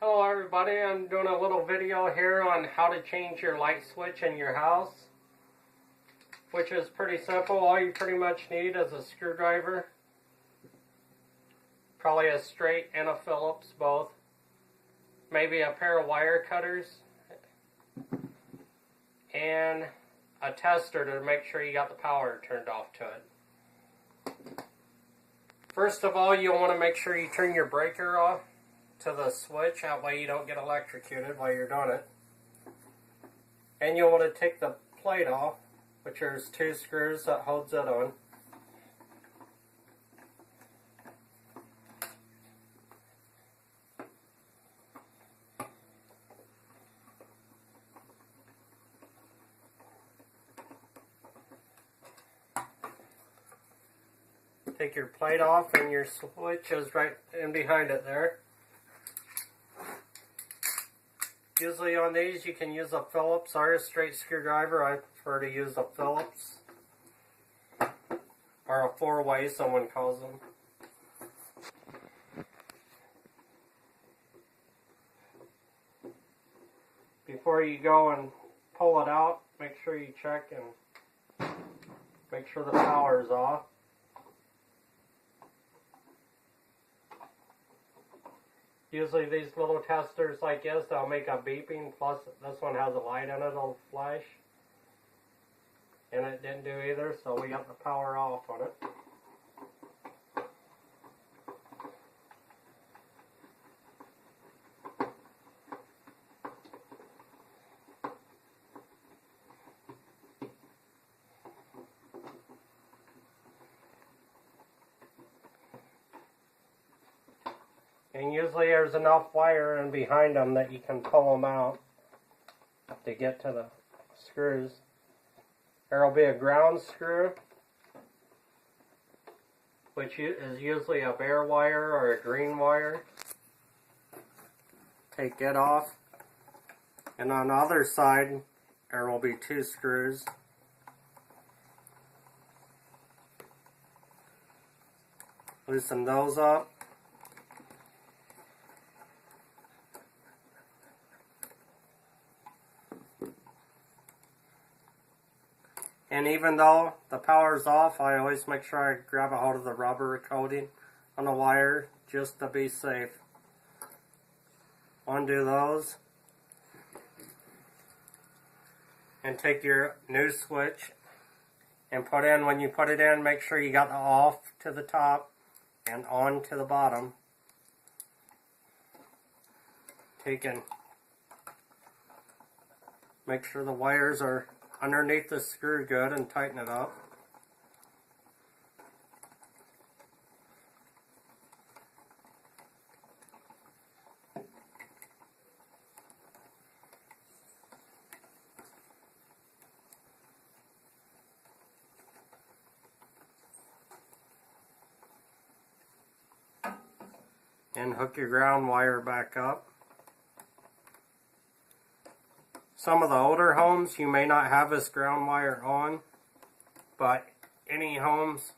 Hello everybody, I'm doing a little video here on how to change your light switch in your house, which is pretty simple. All you pretty much need is a screwdriver, probably a straight and a Phillips both, maybe a pair of wire cutters, and a tester to make sure you got the power turned off to it. First of all, you'll want to make sure you turn your breaker off to the switch, that way you don't get electrocuted while you're doing it. And you'll want to take the plate off, which there's two screws that holds it on. Take your plate off and your switch is right in behind it there. Usually on these you can use a Phillips or a straight screwdriver. I prefer to use a Phillips, or a four-way someone calls them. Before you go and pull it out, make sure you check and make sure the power is off. Usually these little testers like this, they'll make a beeping, plus this one has a light in it, it'll flash. And it didn't do either, so we got the power off on it. And usually there's enough wire in behind them that you can pull them out to get to the screws. There will be a ground screw, which is usually a bare wire or a green wire. Take it off. And on the other side, there will be two screws. Loosen those up. And even though the power's off, I always make sure I grab a hold of the rubber coating on the wire just to be safe. Undo those. And take your new switch and put in, when you put it in, make sure you got the off to the top and on to the bottom. Take and make sure the wires are underneath the screw good and tighten it up. And hook your ground wire back up. Some of the older homes, you may not have this ground wire on, but any homes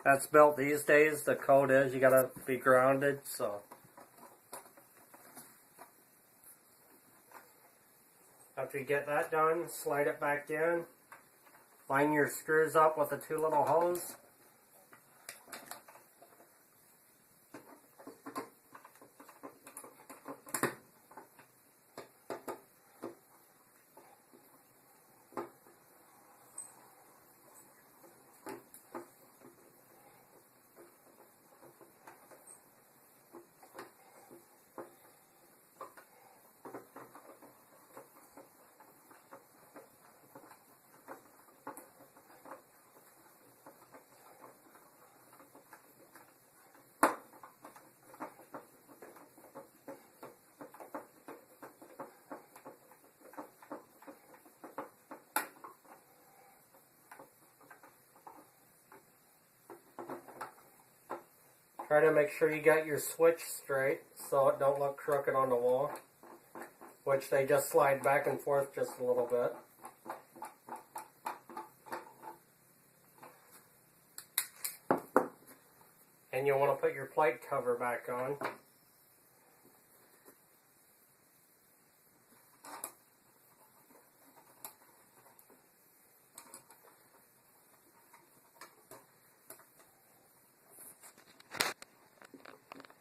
that's built these days, the code is you gotta be grounded, so. After you get that done, slide it back in. Line your screws up with the two little holes. Try to make sure you got your switch straight so it don't look crooked on the wall, which they just slide back and forth just a little bit. And you'll want to put your plate cover back on.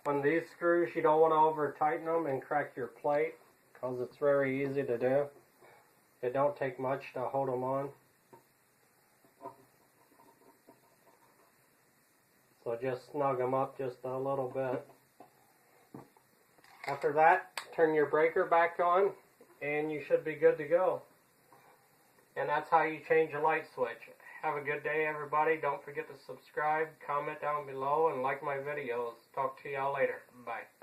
On these screws, you don't want to over tighten them and crack your plate because it's very easy to do. It don't take much to hold them on. So just snug them up just a little bit. After that, turn your breaker back on and you should be good to go. And that's how you change a light switch. Have a good day, everybody. Don't forget to subscribe, comment down below, and like my videos. Talk to y'all later. Bye.